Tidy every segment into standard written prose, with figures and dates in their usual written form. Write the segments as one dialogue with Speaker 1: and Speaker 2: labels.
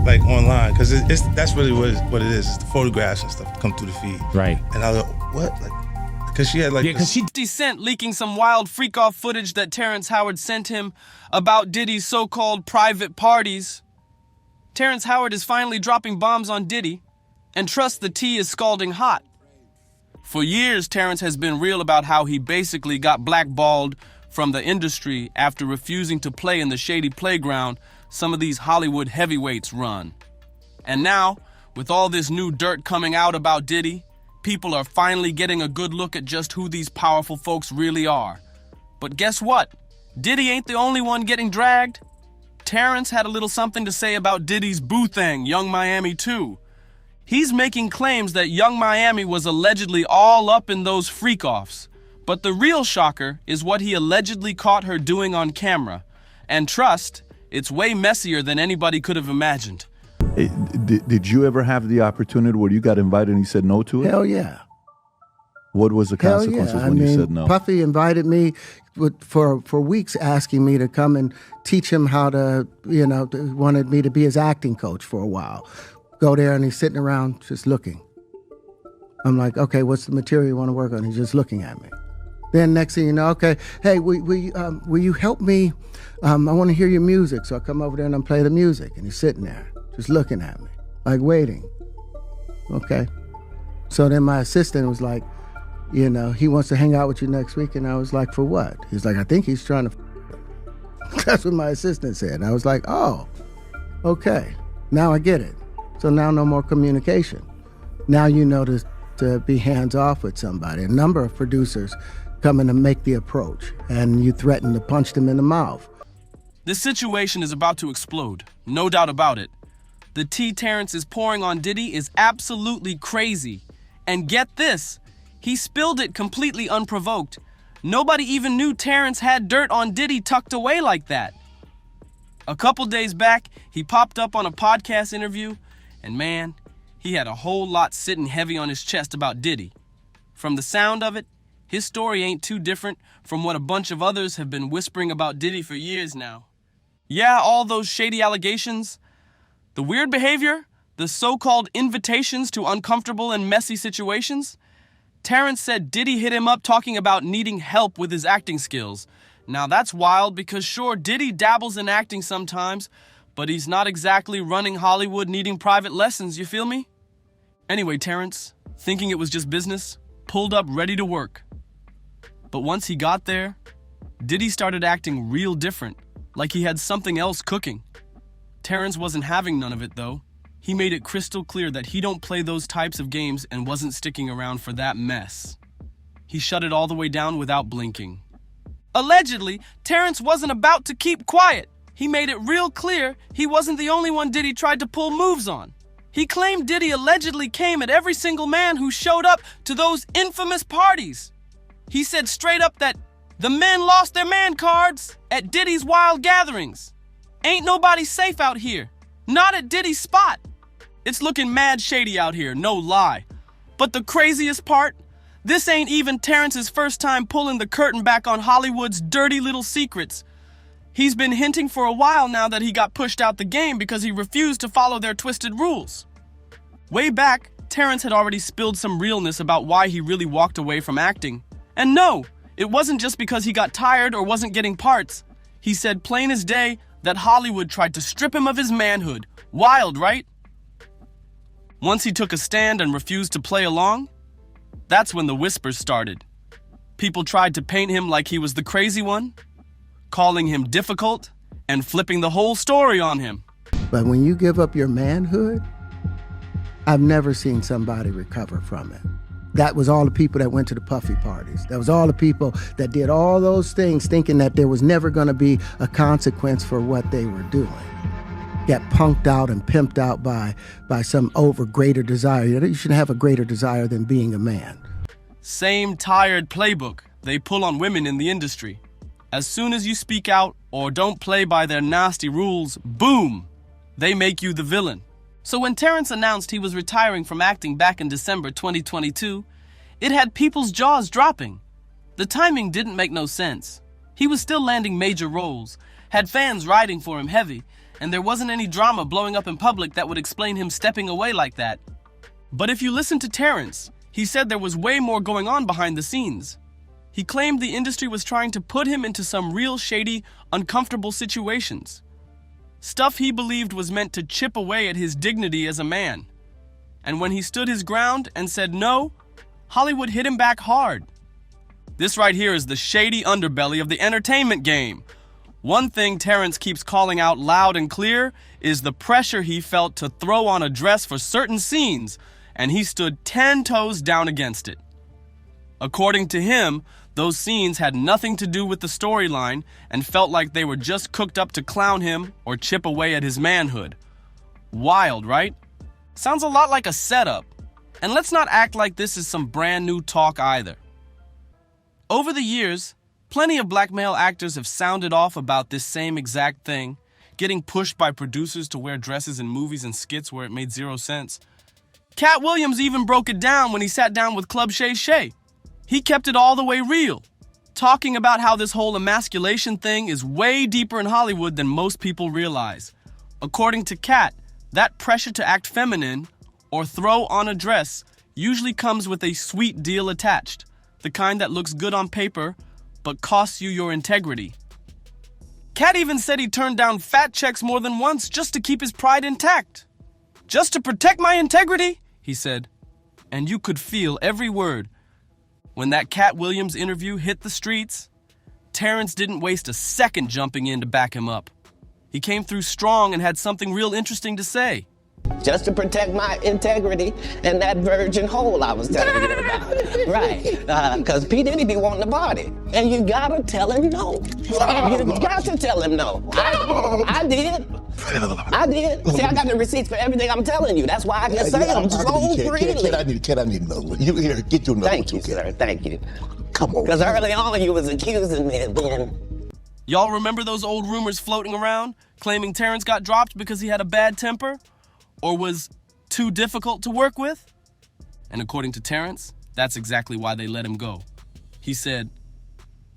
Speaker 1: like online, because that's really what it is. It's the photographs and stuff come through the feed.
Speaker 2: Right.
Speaker 1: And I was like, what? Like, because she had like,
Speaker 3: yeah, because she sent leaking some wild Freakoff footage that Terrence Howard sent him about Diddy's so-called private parties. Terrence Howard is finally dropping bombs on Diddy, and trust the tea is scalding hot. For years, Terrence has been real about how he basically got blackballed from the industry after refusing to play in the shady playground some of these Hollywood heavyweights run. And now, with all this new dirt coming out about Diddy, people are finally getting a good look at just who these powerful folks really are. But guess what? Diddy ain't the only one getting dragged. Terrence had a little something to say about Diddy's boo thing, Young Miami too. He's making claims that Young Miami was allegedly all up in those freak-offs. But the real shocker is what he allegedly caught her doing on camera. And trust, it's way messier than anybody could have imagined.
Speaker 4: Hey, did you ever have the opportunity where you got invited and you said no to it?
Speaker 5: Hell yeah.
Speaker 4: What was the consequences when you said no?
Speaker 5: Puffy invited me for weeks, asking me to come and teach him how to, wanted me to be his acting coach for a while. Go there and he's sitting around just looking. I'm like, okay, what's the material you want to work on? He's just looking at me. Then next thing you know, okay, hey, will you help me? I want to hear your music. So I come over there and I play the music. And he's sitting there just looking at me, like waiting. Okay. So then my assistant was like, he wants to hang out with you next week. And I was like, for what? He's like, I think he's trying to. That's what my assistant said. And I was like, oh, okay. Now I get it. So now no more communication. Now you know to be hands off with somebody. A number of producers come in to make the approach, and you threaten to punch them in the mouth.
Speaker 3: This situation is about to explode, no doubt about it. The tea Terrence is pouring on Diddy is absolutely crazy. And get this, he spilled it completely unprovoked. Nobody even knew Terrence had dirt on Diddy tucked away like that. A couple days back, he popped up on a podcast interview, and man, he had a whole lot sitting heavy on his chest about Diddy. From the sound of it, his story ain't too different from what a bunch of others have been whispering about Diddy for years now. Yeah, all those shady allegations, the weird behavior, the so-called invitations to uncomfortable and messy situations. Terrence said Diddy hit him up talking about needing help with his acting skills. Now that's wild because sure, Diddy dabbles in acting sometimes, but he's not exactly running Hollywood needing private lessons, you feel me? Anyway, Terrence, thinking it was just business, pulled up ready to work. But once he got there, Diddy started acting real different, like he had something else cooking. Terrence wasn't having none of it though. He made it crystal clear that he don't play those types of games and wasn't sticking around for that mess. He shut it all the way down without blinking. Allegedly, Terrence wasn't about to keep quiet. He made it real clear he wasn't the only one Diddy tried to pull moves on. He claimed Diddy allegedly came at every single man who showed up to those infamous parties. He said straight up that the men lost their man cards at Diddy's wild gatherings. Ain't nobody safe out here. Not at Diddy's spot. It's looking mad shady out here, no lie. But the craziest part? This ain't even Terrence's first time pulling the curtain back on Hollywood's dirty little secrets. He's been hinting for a while now that he got pushed out the game because he refused to follow their twisted rules. Way back, Terrence had already spilled some realness about why he really walked away from acting. And no, it wasn't just because he got tired or wasn't getting parts. He said plain as day that Hollywood tried to strip him of his manhood. Wild, right? Once he took a stand and refused to play along, that's when the whispers started. People tried to paint him like he was the crazy one, calling him difficult, and flipping the whole story on him.
Speaker 5: But when you give up your manhood, I've never seen somebody recover from it. That was all the people that went to the Puffy parties. That was all the people that did all those things thinking that there was never going to be a consequence for what they were doing. Get punked out and pimped out by some greater desire. You shouldn't have a greater desire than being a man.
Speaker 3: Same tired playbook they pull on women in the industry. As soon as you speak out or don't play by their nasty rules, boom, they make you the villain. So when Terrence announced he was retiring from acting back in December 2022, it had people's jaws dropping. The timing didn't make no sense. He was still landing major roles, had fans riding for him heavy, and there wasn't any drama blowing up in public that would explain him stepping away like that. But if you listen to Terrence, he said there was way more going on behind the scenes. He claimed the industry was trying to put him into some real shady, uncomfortable situations. Stuff he believed was meant to chip away at his dignity as a man. And when he stood his ground and said no, Hollywood hit him back hard. This right here is the shady underbelly of the entertainment game. One thing Terrence keeps calling out loud and clear is the pressure he felt to throw on a dress for certain scenes, and he stood 10 toes down against it. According to him, those scenes had nothing to do with the storyline and felt like they were just cooked up to clown him or chip away at his manhood. Wild, right? Sounds a lot like a setup. And let's not act like this is some brand new talk either. Over the years, plenty of black male actors have sounded off about this same exact thing, getting pushed by producers to wear dresses in movies and skits where it made zero sense. Cat Williams even broke it down when he sat down with Club Shay Shay. He kept it all the way real, talking about how this whole emasculation thing is way deeper in Hollywood than most people realize. According to Cat, that pressure to act feminine or throw on a dress usually comes with a sweet deal attached, the kind that looks good on paper but costs you your integrity. Cat even said he turned down fat checks more than once just to keep his pride intact. Just to protect my integrity, he said. And you could feel every word. When that Cat Williams interview hit the streets, Terrence didn't waste a second jumping in to back him up. He came through strong and had something real interesting to say.
Speaker 2: Just to protect my integrity and that virgin hole I was telling you about. Right. Because P. Diddy be wanting the body. And you gotta tell him no. You got to tell him no. I did. See, I got the receipts for everything I'm telling you. That's why I can say them so freely.
Speaker 6: I need another one. You here, get you another one.
Speaker 2: Thank you, sir. Thank you.
Speaker 6: Come on.
Speaker 2: Because early on you was accusing me of being...
Speaker 3: Y'all remember those old rumors floating around, claiming Terrence got dropped because he had a bad temper? Or was too difficult to work with? And according to Terrence, that's exactly why they let him go. He said,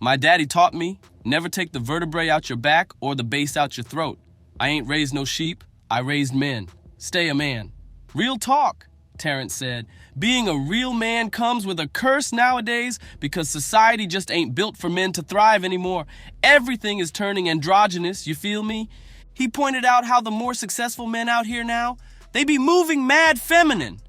Speaker 3: "My daddy taught me, never take the vertebrae out your back or the base out your throat. I ain't raised no sheep, I raised men. Stay a man." Real talk, Terrence said. Being a real man comes with a curse nowadays because society just ain't built for men to thrive anymore. Everything is turning androgynous, you feel me? He pointed out how the more successful men out here now, they be moving mad feminine.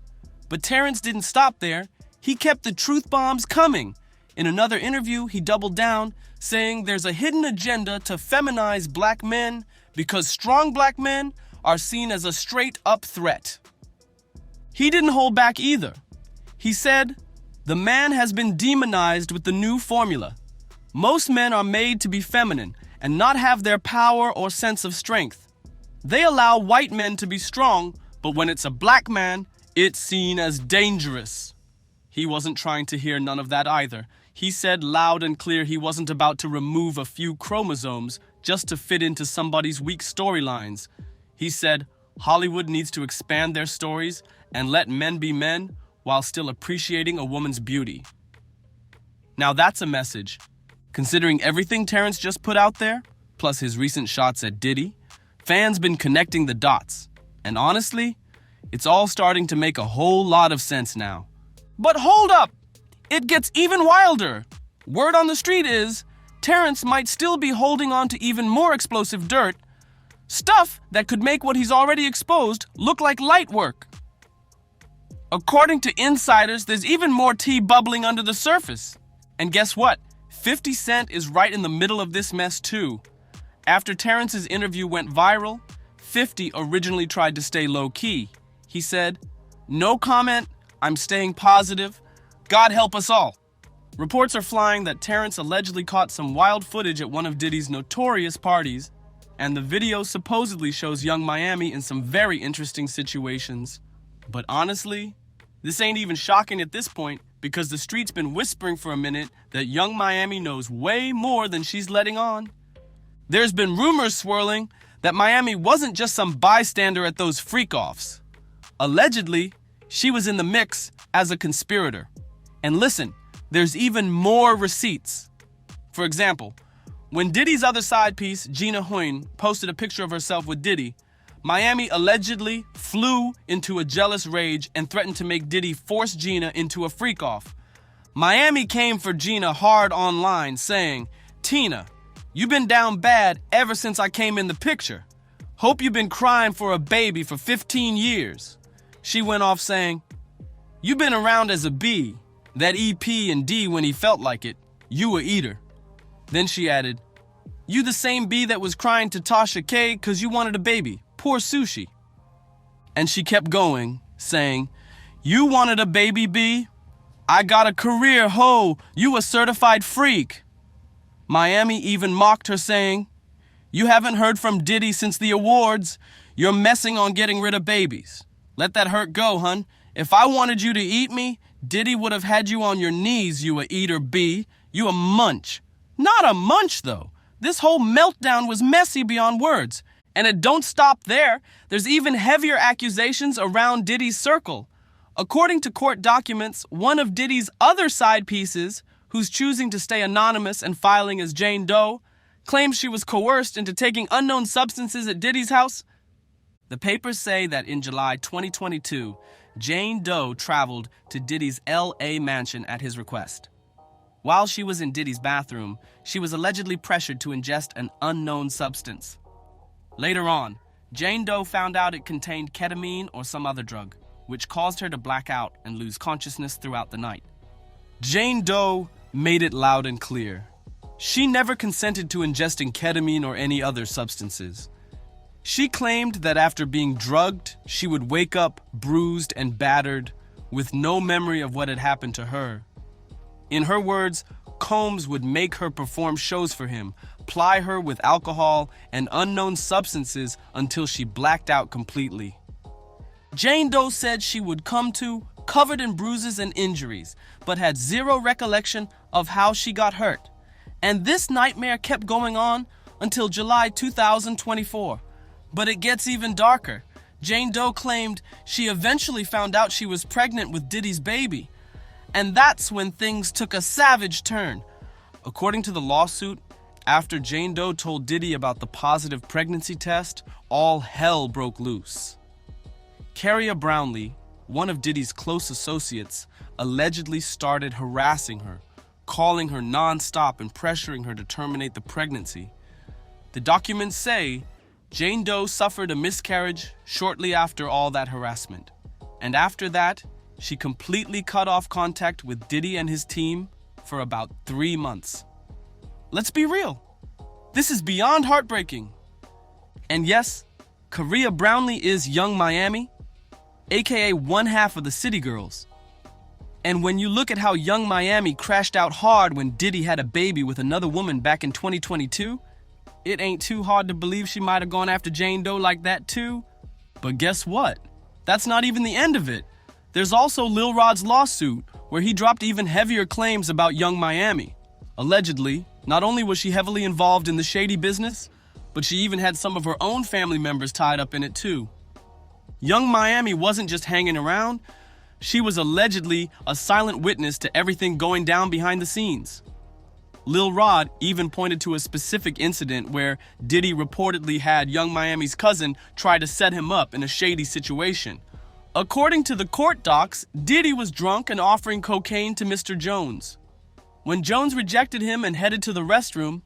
Speaker 3: But Terrence didn't stop there. He kept the truth bombs coming. In another interview, he doubled down, saying there's a hidden agenda to feminize black men because strong black men are seen as a straight-up threat. He didn't hold back either. He said, "The man has been demonized with the new formula. Most men are made to be feminine and not have their power or sense of strength. They allow white men to be strong, but when it's a black man, it's seen as dangerous." He wasn't trying to hear none of that either. He said loud and clear he wasn't about to remove a few chromosomes just to fit into somebody's weak storylines. He said Hollywood needs to expand their stories and let men be men while still appreciating a woman's beauty. Now that's a message. Considering everything Terrence just put out there, plus his recent shots at Diddy, fans been connecting the dots. And honestly, it's all starting to make a whole lot of sense now. But hold up! It gets even wilder. Word on the street is, Terrence might still be holding on to even more explosive dirt, stuff that could make what he's already exposed look like light work. According to insiders, there's even more tea bubbling under the surface. And guess what? 50 Cent is right in the middle of this mess too. After Terrence's interview went viral, 50 originally tried to stay low-key. He said, "No comment, I'm staying positive. God help us all." Reports are flying that Terrence allegedly caught some wild footage at one of Diddy's notorious parties, and the video supposedly shows Young Miami in some very interesting situations. But honestly, this ain't even shocking at this point because the street's been whispering for a minute that Young Miami knows way more than she's letting on. There's been rumors swirling that Miami wasn't just some bystander at those freak-offs. Allegedly, she was in the mix as a conspirator. And listen, there's even more receipts. For example, When Diddy's other side piece, Gina Huynh, posted a picture of herself with Diddy, Miami allegedly flew into a jealous rage and threatened to make Diddy force Gina into a freak-off. Miami came for Gina hard online, saying, "Tina, you've been down bad ever since I came in the picture. Hope you've been crying for a baby for 15 years. She went off saying, "You've been around as a B, that EP and D when he felt like it. You a eater." Then she added, "You the same B that was crying to Tasha K cause you wanted a baby. Poor sushi." And she kept going, saying, "You wanted a baby B? I got a career, ho, you a certified freak." Miami even mocked her, saying, "You haven't heard from Diddy since the awards. You're messing on getting rid of babies. Let that hurt go, hun. If I wanted you to eat me, Diddy would have had you on your knees, you a eater B. You a munch." Not a munch, though. This whole meltdown was messy beyond words. And it don't stop there. There's even heavier accusations around Diddy's circle. According to court documents, one of Diddy's other side pieces, who's choosing to stay anonymous and filing as Jane Doe, claims she was coerced into taking unknown substances at Diddy's house. The papers say that in July 2022, Jane Doe traveled to Diddy's LA mansion at his request. While she was in Diddy's bathroom, she was allegedly pressured to ingest an unknown substance. Later on, Jane Doe found out it contained ketamine or some other drug, which caused her to black out and lose consciousness throughout the night. Jane Doe made it loud and clear. She never consented to ingesting ketamine or any other substances. She claimed that after being drugged, she would wake up bruised and battered, with no memory of what had happened to her. In her words, Combs would make her perform shows for him, ply her with alcohol and unknown substances until she blacked out completely. Jane Doe said she would come to covered in bruises and injuries, but had zero recollection of how she got hurt. And this nightmare kept going on until July 2024. But it gets even darker. Jane Doe claimed she eventually found out she was pregnant with Diddy's baby. And that's when things took a savage turn. According to the lawsuit, after Jane Doe told Diddy about the positive pregnancy test, all hell broke loose. Carria Brownlee, one of Diddy's close associates, allegedly started harassing her, calling her non-stop and pressuring her to terminate the pregnancy. The documents say Jane Doe suffered a miscarriage shortly after all that harassment. And after that, she completely cut off contact with Diddy and his team for about 3 months. Let's be real. This is beyond heartbreaking. And yes, Carria Brownlee is Young Miami, aka one half of the City Girls. And when you look at how Young Miami crashed out hard when Diddy had a baby with another woman back in 2022, it ain't too hard to believe she might have gone after Jane Doe like that too. But guess what? That's not even the end of it. There's also Lil Rod's lawsuit, where he dropped even heavier claims about Young Miami. Allegedly, not only was she heavily involved in the shady business, but she even had some of her own family members tied up in it too. Young Miami wasn't just hanging around, she was allegedly a silent witness to everything going down behind the scenes. Lil Rod even pointed to a specific incident where Diddy reportedly had Young Miami's cousin try to set him up in a shady situation. According to the court docs, Diddy was drunk and offering cocaine to Mr. Jones. When Jones rejected him and headed to the restroom,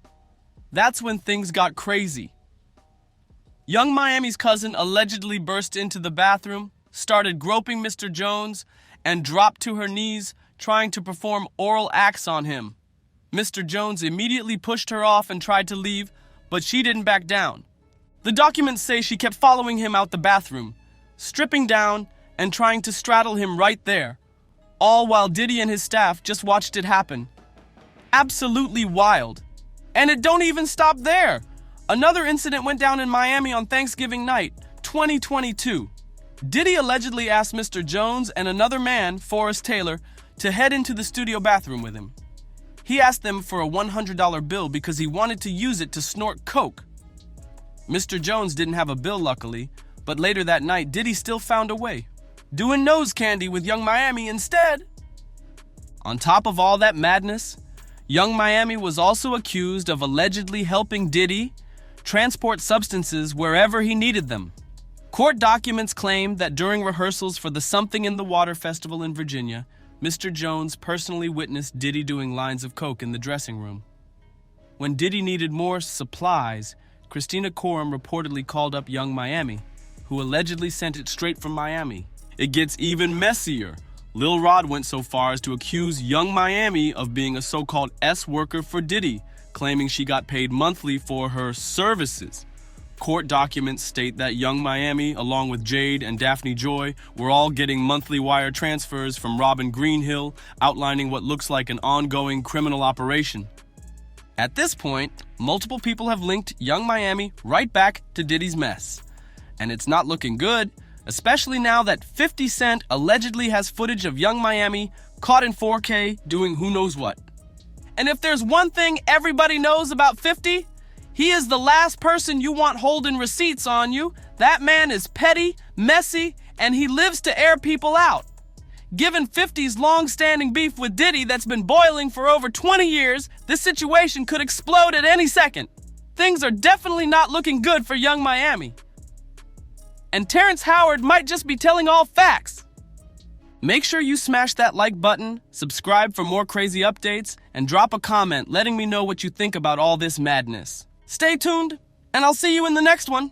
Speaker 3: that's when things got crazy. Young Miami's cousin allegedly burst into the bathroom, started groping Mr. Jones, and dropped to her knees, trying to perform oral acts on him. Mr. Jones immediately pushed her off and tried to leave, but she didn't back down. The documents say she kept following him out the bathroom, stripping down and trying to straddle him right there, all while Diddy and his staff just watched it happen. Absolutely wild. And it don't even stop there. Another incident went down in Miami on Thanksgiving night, 2022. Diddy allegedly asked Mr. Jones and another man, Forrest Taylor, to head into the studio bathroom with him. He asked them for a $100 bill because he wanted to use it to snort coke. Mr. Jones didn't have a bill, luckily, but later that night, Diddy still found a way, doing nose candy with Young Miami instead. On top of all that madness, Young Miami was also accused of allegedly helping Diddy transport substances wherever he needed them. Court documents claim that during rehearsals for the Something in the Water Festival in Virginia, Mr. Jones personally witnessed Diddy doing lines of coke in the dressing room. When Diddy needed more supplies, Christina Coram reportedly called up Young Miami, who allegedly sent it straight from Miami. It gets even messier. Lil Rod went so far as to accuse Young Miami of being a so-called S-worker for Diddy, claiming she got paid monthly for her services. Court documents state that Young Miami, along with Jade and Daphne Joy, were all getting monthly wire transfers from Robin Greenhill, outlining what looks like an ongoing criminal operation. At this point, multiple people have linked Young Miami right back to Diddy's mess. And it's not looking good, especially now that 50 Cent allegedly has footage of Young Miami caught in 4K doing who knows what. And if there's one thing everybody knows about 50, he is the last person you want holding receipts on you. That man is petty, messy, and he lives to air people out. Given 50's long-standing beef with Diddy that's been boiling for over 20 years, this situation could explode at any second. Things are definitely not looking good for Young Miami. And Terrence Howard might just be telling all facts. Make sure you smash that like button, subscribe for more crazy updates, and drop a comment letting me know what you think about all this madness. Stay tuned, and I'll see you in the next one.